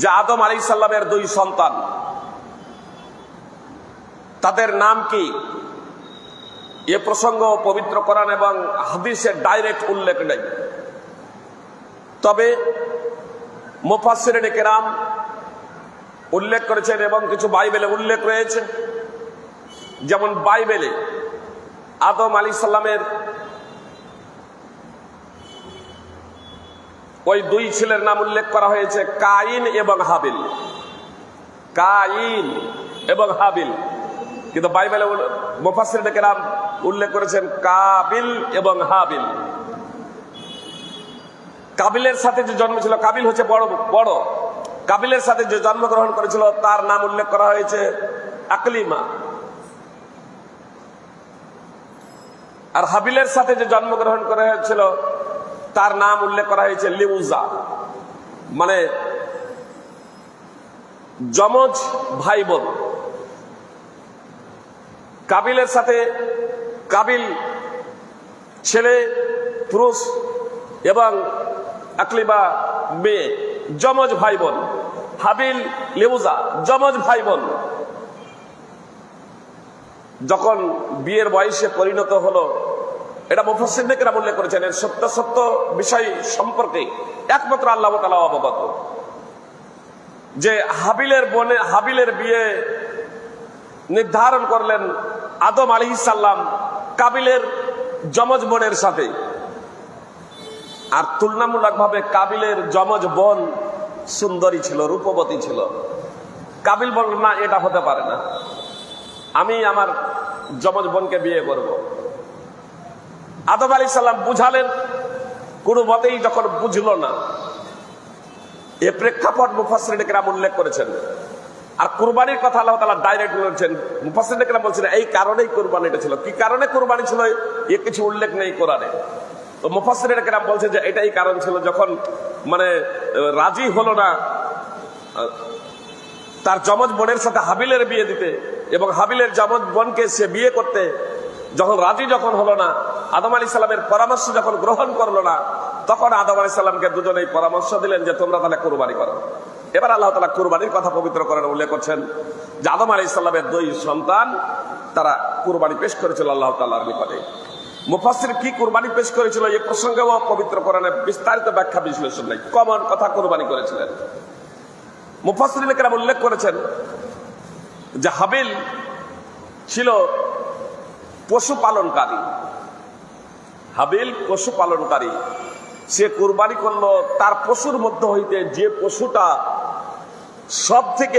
যে আদম আলাইহিস সালামের দুই সন্তান, তাদের নাম কি, এ প্রসঙ্গ পবিত্র কোরআন এবং হাদিসে ডাইরেক্ট উল্লেখ নেই। তবে মুফাসসিরিনে কেরাম উল্লেখ করেছেন এবং কিছু বাইবেলে উল্লেখ রয়েছে। যেমন বাইবেলে আদম আলাইহিস সালামের ওই দুই ছেলের নাম উল্লেখ করা হয়েছে, কাইন এবং হাবিল। কাইন এবং হাবিল। কিন্তু বাইবেলে মুফাসসিরিনে কেরাম উল্লেখ করেছেন কাবিল এবং হাবিল। কাবিলের সাথে যে জন্ম ছিল, কাবিল হচ্ছে বড়, কাবিলের সাথে যে জন্মগ্রহণ করেছিল তার নাম উল্লেখ করা হয়েছে আকলিমা। আর হাবিলের সাথে যে জন্মগ্রহণ করা হয়েছিল তার নাম উল্লেখ করা হয়েছে লিউজা, মানে যমজ ভাই বোন। কাবিলের সাথে কাবিল ছেলে পুরুষ এবং আকলিমা মেয়ে, যমজ ভাই বোন। হাবিল লিউজা যমজ ভাই বোন। যখন বিয়ের বয়সে পরিণত হলো, এটা মুফাসসিরিনে কেরাম উল্লেখ করেছেন, এর সত্য বিষয় সম্পর্কে একমাত্র আল্লাহ তাআলা অবগত, যে হাবিলের বিয়ে নির্ধারণ করলেন আদম আলাইহিস সালাম কাবিলের যমজ বোনের সাথে। আর তুলনামূলকভাবে কাবিলের যমজ বোন সুন্দরী ছিল, রূপবতী ছিল। কাবিল বলল, না, এটা হতে পারে না, আমি আমার যমজ বোনকে বিয়ে করব। আদম আলাইহিস সালাম বুঝালেন, কোনো মতেই যখন বুঝল না, এ প্রেক্ষাপট মুফাসসিরিনে কেরাম উল্লেখ করেছেন। আর কুরবানির কথা আল্লাহ তাআলা ডাইরেক্ট বলেছেন। মুফাসসিরিনে কেরাম বলছেন এই কারণেই কুরবানিটা ছিল। কি কারণে কুরবানি ছিল এ কিছু উল্লেখ নেই কোরআনে। তো মুফাসসিরিনে কেরাম বলছেন যে এটাই কারণ ছিল, যখন মানে রাজি হলো না তার যমজ বোনের সাথে হাবিলের বিয়ে দিতে এবং হাবিলের যমজ বোনকে সে বিয়ে করতে, যখন রাজি হলো না, আদম আলাইহিস সালামের পরামর্শ যখন গ্রহণ করলো না, তখন আদম আলাইহিস সালামকে দুজনেই পরামর্শ দিলেন যে তোমরা তাহলে কুরবানি করো। এবার আল্লাহ তাআলা কুরবানির কথা পবিত্র কোরআনে উল্লেখ করছেন যে আদম আলাইহিস সালামের দুই সন্তান তারা কুরবানি পেশ করেছিল আল্লাহ তাআলার নিকটে। মুফাসসির কি কুরবানি পেশ করেছিল এই প্রসঙ্গেও পবিত্র কোরআনে বিস্তারিত ব্যাখ্যা বিশ্লেষণ নেই, কমন কথা কুরবানি করেছিলেন। মুফাসসিরিনে কেরাম উল্লেখ করেছেন যে হাবিল ছিল পশুপালনকারী। হাবিল পশুপালনকারী, সে কুরবানি করলো তার পশুর মধ্যে হইতে যে পশুটা সব থেকে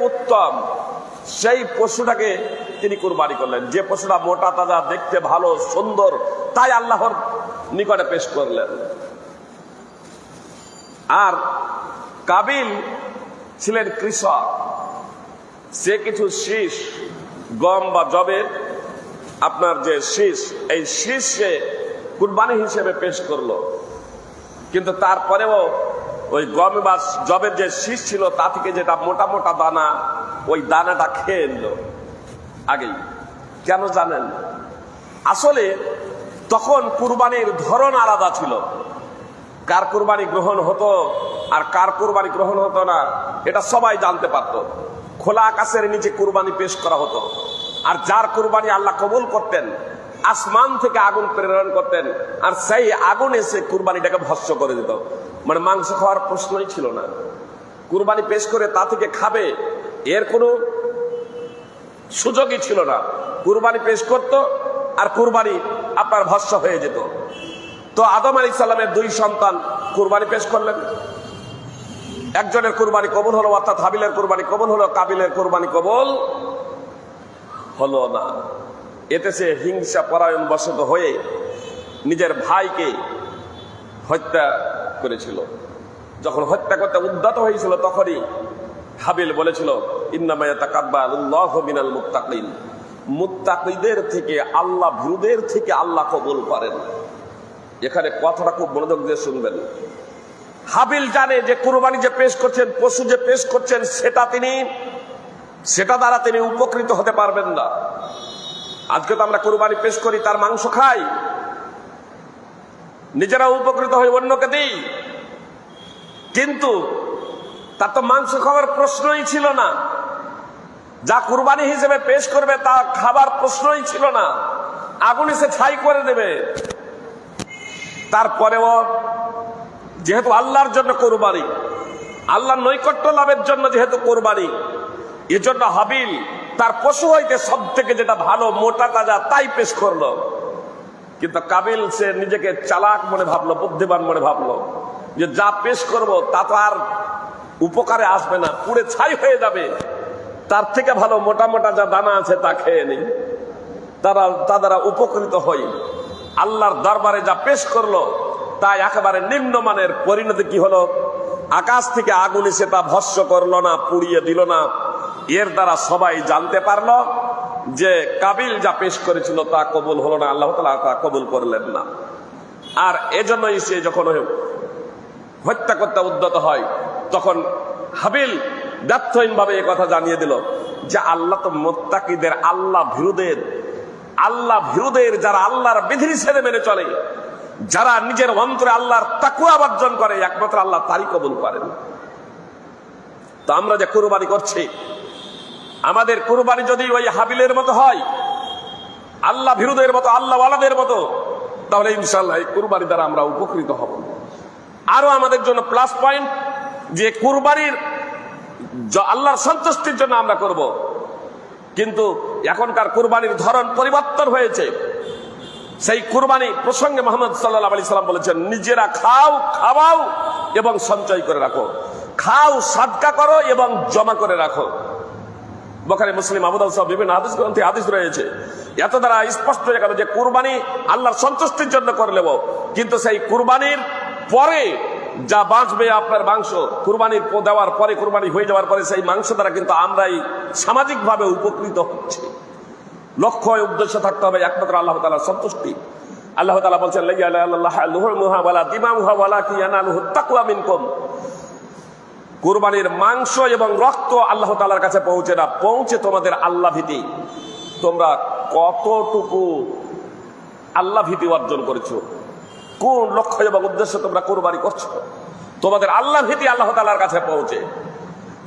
উত্তম, সেই পশুটাকে তিনি কুরবানি করলেন। যে পশুটা মোটা তাজা, দেখতে ভালো, সুন্দর, তাই আল্লাহর নিকটে পেশ করলেন। আর কাবিল ছিলেন কৃষক, সে কিছু শীষ, গম বা জবের আপনার যে শীষ, এই শীষ সে কুরবানি হিসেবে পেশ করলো। কিন্তু তারপরেও ওই গম বা জবের যে শীষ ছিল তা থেকে যেটা মোটা মোটা দানা, ওই দানাটা খেয়ে নিল আগেই। কেন জানেন? আসলে তখন কুরবানির ধরন আলাদা ছিল। কার কুরবানি গ্রহণ হতো আর কার কুরবানি গ্রহণ হতো না, এটা সবাই জানতে পারত। খোলা আকাশের নিচে কুরবানি পেশ করা হতো। আর যার কুরবানি আল্লাহ কবুল করতেন, আসমান থেকে আগুন প্রেরণ করতেন, আর সেই আগুন এসে কুরবানিটাকে ভস্ম করে দিত। মানে মাংস খাওয়ার প্রশ্নই ছিল না। কুরবানি পেশ করে তা থেকে খাবে, এর কোনো সুযোগই ছিল না। কুরবানি পেশ করত আর কুরবানি আপনার ভস্ম হয়ে যেত। তো আদম আলাইহিস সালামের দুই সন্তান কুরবানি পেশ করলেন। একজনের কুরবানি কবুল হলো, অর্থাৎ হাবিলের কুরবানি কবুল হলো, কাবিলের কুরবানি কবুল হলো না। এতে সে হিংসা পরায়ণ বশত হয়ে নিজের ভাইকে হত্যা করেছিল। যখন হত্যা করতে উদ্যত হয়েছিল, তখনই হাবিল বলেছিল, ইন্নামা ইয়াতাকাব্বালুল্লাহু মিনাল মুত্তাকিন, মুত্তাকিদের থেকে, আল্লাহ ভীরুদের থেকে আল্লাহ কবুল করেন। এখানে কথাটা খুব মনোযোগ দিয়ে শুনবেন। হাবিল জানে যে কুরবানি যে পেশ করছেন, পশু যে পেশ করছেন, সেটা দ্বারা তিনি উপকৃত হতে পারবেন না। আজকে তো আমরা কুরবানি পেশ করি, তার মাংস খাই, নিজেরা উপকৃত হয়ে অন্যকে দিই, কিন্তু তার তো মাংস খাওয়ার প্রশ্নই ছিল না, যা কুরবানি হিসেবে পেশ করবে তা খাবার প্রশ্নই ছিল না, আগুনে সে ছাই করে দেবে। তারপরেও যেহেতু আল্লাহর জন্য কোরবানি, আল্লাহর নৈকট্য লাভের জন্য যেহেতু কোরবানি, এজন্য হাবিল তার পশু হইতে সব থেকে যেটা ভালো মোটা তাজা তাই পেশ করলো। কিন্তু কাবিল সে নিজেকে চালাক মনে ভাবলো, বুদ্ধিমান মনে ভাবলো যে যা পেশ করব তা তো আর উপকারে আসবে না, পুড়ে ছাই হয়ে যাবে, তার থেকে ভালো মোটা মোটা যা দানা আছে তা খেয়ে নেই, তা দ্বারা উপকৃত হই। আল্লাহর দরবারে যা পেশ করলো তাই একেবারে নিম্নমানের। পরিণতি কি হলো? আকাশ থেকে আগুন এসে তা ভস্ম করলো না, পুড়িয়ে দিল না। এর দ্বারা সবাই জানতে পারলো যে কাবিল যা পেশ করেছিল তা কবুল হলো না, আল্লাহ তাআলা তা কবুল করলেন না। আর এজন্যই সে যখন হত্যা করতে উদ্যত হয়, তখন হাবিল ব্যর্থহীন ভাবে এই কথা জানিয়ে দিল যে আল্লাহ তো মুত্তাকিদের, আল্লাহ ভীরুদের, যারা আল্লাহর বিধিনিষেধ মেনে চলে, যারা নিজের অন্তরে আল্লাহর তাকওয়া অর্জন করে, একমাত্র আল্লাহ তারই কবুল করেন। তো আমরা যে কুরবানি করছি, আমাদের কুরবানি যদি ওই হাবিলের মতো হয়, আল্লাহ ভীরুদের মতো, আল্লাহ ওয়ালাদের মতো, তাহলে ইনশাআল্লাহ এই কুরবানি দ্বারা আমরা উপকৃত হব। আরো আমাদের জন্য প্লাস পয়েন্ট যে কুরবানির আল্লাহর সন্তুষ্টির জন্য আমরা করব। কিন্তু এখনকার কুরবানির ধরন পরিবর্তন হয়েছে। সেই কুরবানি প্রসঙ্গে মুহাম্মদ সাল্লাল্লাহু আলাইহি সাল্লাম বলেছেন, নিজেরা খাওয়াও এবং সঞ্চয় করে রাখো, খাও, সাদকা করো এবং জমা করে রাখো। বুখারী, মুসলিম, আবু দাউদ সব বিভিন্ন হাদিস গ্রন্থে হাদিস রয়েছে। এত দ্বারা স্পষ্ট হয়ে গেল যে কুরবানি আল্লাহর সন্তুষ্টির জন্য করলেও, কিন্তু সেই কুরবানির পরে যা বাঁচবে আপনার মাংস, কুরবানির দেওয়ার পরে, কুরবানি হয়ে যাওয়ার পরে সেই মাংস দ্বারা কিন্তু আমরাই সামাজিক ভাবে উপকৃত হচ্ছি। লক্ষ্য উদ্দেশ্য থাকতে হবে একমাত্র আল্লাহ তাআলার সন্তুষ্টি। আল্লাহ তাআলা বলছেন, লা ইলাহা ইল্লাল্লাহ লুহুমুহা ওয়ালা দিমাউহা ওয়ালাকিন ইয়ানালুহু তাকওয়া মিনকুম। কুরবানির মাংস এবং রক্ত আল্লাহ তাআলার কাছে পৌঁছে না, পৌঁছে তোমাদের আল্লাহ ভীতি। তোমরা কতটুকু আল্লাহ ভীতি অর্জন করেছো, কোন লক্ষ্য এবং উদ্দেশ্য তোমরা কুরবানি করছো? তোমাদের আল্লাহ ভীতি আল্লাহ তাআলার কাছে পৌঁছে,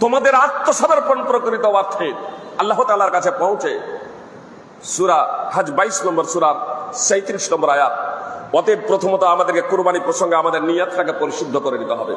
তোমাদের আত্মসমর্পণ প্রকৃত অর্থে আল্লাহ তাআলার কাছে পৌঁছে। সূরা হজ 22 নম্বর সূরার 37 নম্বর আয়াত। অতএব প্রথমত আমাদেরকে কুরবানি প্রসঙ্গে আমাদের নিয়তটাকে পরিশুদ্ধ করে নিতে হবে।